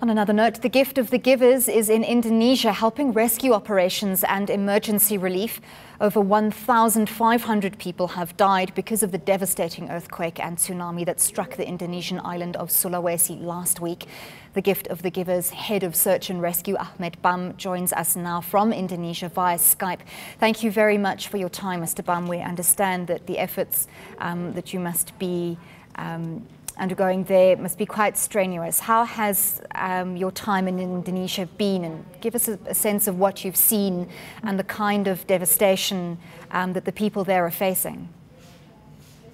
On another note, the Gift of the Givers is in Indonesia helping rescue operations and emergency relief. Over 1,500 people have died because of the devastating earthquake and tsunami that struck the Indonesian island of Sulawesi last week. The Gift of the Givers head of search and rescue, Ahmed Bam, joins us now from Indonesia via Skype. Thank you very much for your time, Mr. Bam. We understand that the efforts that you must be undergoing there must be quite strenuous. How has your time in Indonesia been? And give us a sense of what you've seen and the kind of devastation that the people there are facing.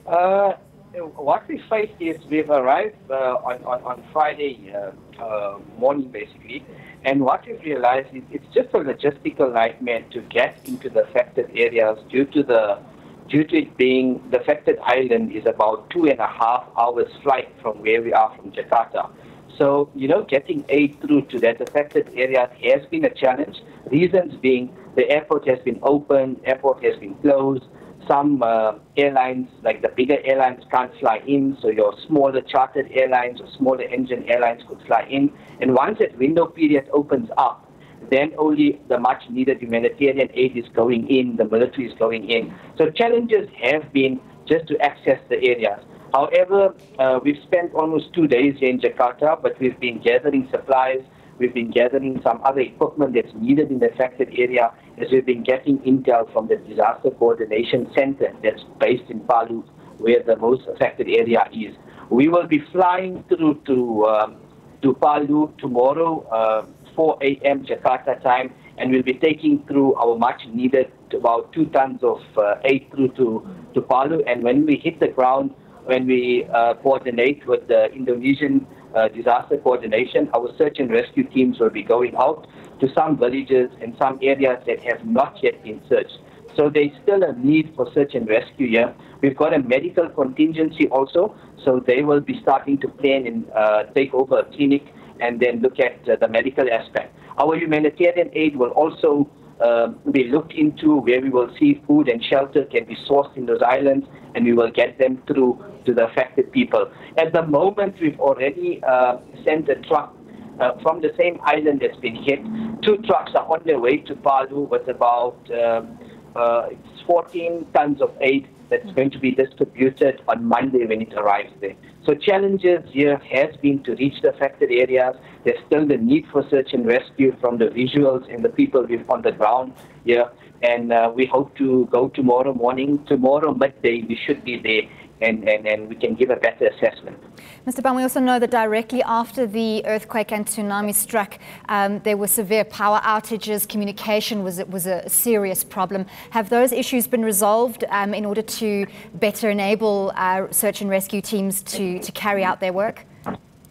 What we faced is we've arrived on Friday morning, basically, and what we've realized is it's just a logistical nightmare to get into the affected areas due to it being the affected island is about 2.5 hours flight from where we are from Jakarta. So, getting aid through to that affected area has been a challenge. Reasons being the airport has been open, airport has been closed. Some airlines, like the bigger airlines, can't fly in, so your smaller chartered airlines or smaller engine airlines could fly in. And once that window period opens up, then only the much needed humanitarian aid is going in, the military is going in. So challenges have been just to access the areas. However, we've spent almost 2 days here in Jakarta, but we've been gathering supplies, we've been gathering some other equipment that's needed in the affected area, as we've been getting intel from the Disaster Coordination Center that's based in Palu, where the most affected area is. We will be flying through to Palu tomorrow, 4 a.m. Jakarta time, and we'll be taking through our much needed about 2 tons of aid through to Palu. And when we hit the ground, when we coordinate with the Indonesian disaster coordination, our search and rescue teams will be going out to some villages and some areas that have not yet been searched. So there's still a need for search and rescue here. We've got a medical contingency also, so they will be starting to plan and take over a clinic and then look at the medical aspect. Our humanitarian aid will also be looked into, where we will see food and shelter can be sourced in those islands, and we will get them through to the affected people. At the moment, we've already sent a truck from the same island that's been hit. 2 trucks are on their way to Palu with about 14 tons of aid that's going to be distributed on Monday when it arrives there. So challenges here has been to reach the affected areas. There's still the need for search and rescue from the visuals and the people on the ground here. And we hope to go tomorrow morning. Tomorrow midday we should be there, and we can give a better assessment. Mr. Bam, we also know that directly after the earthquake and tsunami struck, there were severe power outages. Communication was a serious problem. Have those issues been resolved in order to better enable our search and rescue teams to carry out their work?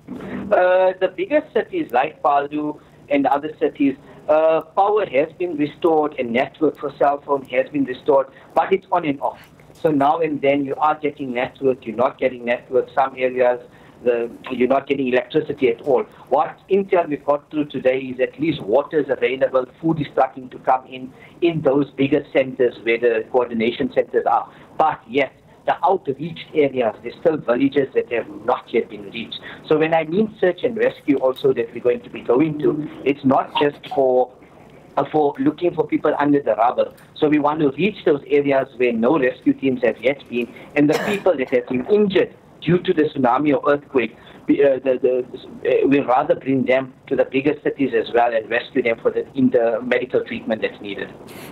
The bigger cities like Palu and other cities, power has been restored and network for cell phone has been restored, but it's on and off. So now and then you are getting network, you're not getting network. Some areas, you're not getting electricity at all. What intel we've got through today is at least water is available, food is starting to come in those bigger centers where the coordination centers are. But yes, the outreached areas, there's still villages that have not yet been reached. So when I mean search and rescue also that we're going to be going to, it's not just for looking for people under the rubble. So we want to reach those areas where no rescue teams have yet been, and the people that have been injured due to the tsunami or earthquake, we'd rather bring them to the bigger cities as well and rescue them for the medical treatment that's needed.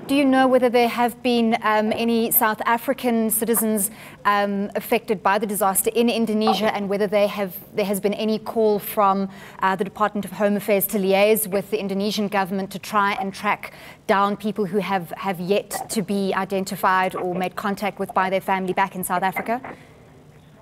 Do you know whether there have been any South African citizens affected by the disaster in Indonesia, and whether there has been any call from the Department of Home Affairs to liaise with the Indonesian government to try and track down people who have yet to be identified or made contact with by their family back in South Africa?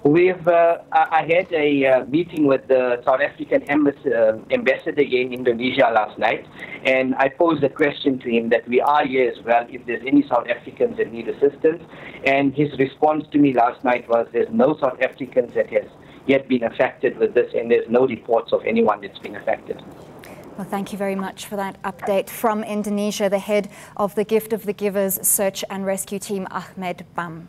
I had a meeting with the South African ambassador here in Indonesia last night, and I posed a question to him that we are here as well if there's any South Africans that need assistance. And his response to me last night was there's no South Africans that has yet been affected with this, and there's no reports of anyone that's been affected. Well, thank you very much for that update from Indonesia, the head of the Gift of the Givers Search and Rescue Team, Ahmed Bam.